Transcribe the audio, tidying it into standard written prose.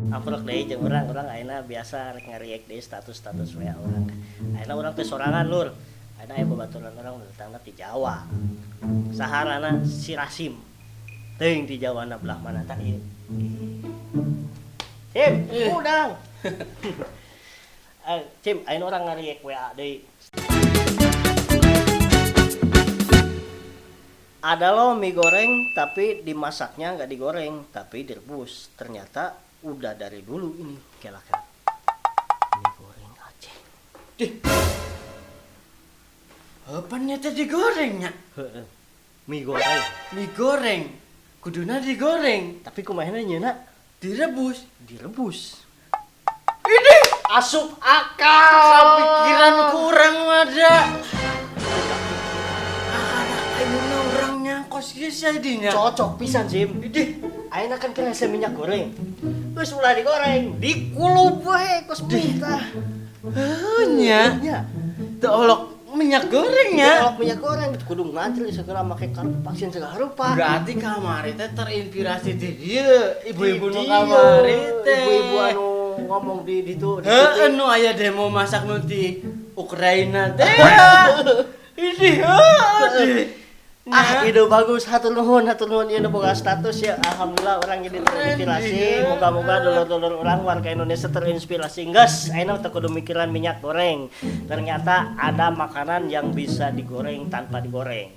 Amprok deui jeung urang ayeuna biasa rek ngariek deui status-status WA urang. Ayeuna urang teh sorangan Lur. Ayeuna aya babaturan urang datangna ti Jawa. Saharana si Rasim. Teuing di Jawana belah mana tah ieu. Cim, udang. Cim, ayeuna urang ngariek WA deui. Ada loh mie goreng tapi dimasaknya nggak digoreng tapi direbus. Ternyata udah dari dulu ini kelakan mie goreng Aceh. Dih. Apanya tadi digorengnya? Heeh. Mie goreng Mie goreng. Kuduna digoreng, tapi kumaha nyeuna direbus. direbus. Ini Asup akal. kepikiran kurang ada. Anak ayeuna urang nyangkos geus sadinya. Cocok pisan Sim. Dih, Ayeuna kan kerasa minyak goreng. Geus ulah digoreng, dikulup we kos perintah. nya. Nya. Teu olok minyak gorengnya. Kalau minyak goreng kudu ngantri segala make kartu vaksin segala rupa. Berarti kamari teh terinspirasi di dieu, ibu-ibu nu Di kamari dieu, teh. ibu-ibu anu ngomong di ditu di Heeh, nu aya demo masak nu ti Ukraina teh. Ini ide bagus, hatur nuhun ieu nu boga status ya. Alhamdulillah orang jadi terinspirasi. Moga-moga dulur-dulur orang warga Indonesia terinspirasi. Geus, ayeuna teu kudu mikiran minyak goreng. Ternyata ada makanan yang bisa digoreng tanpa digoreng.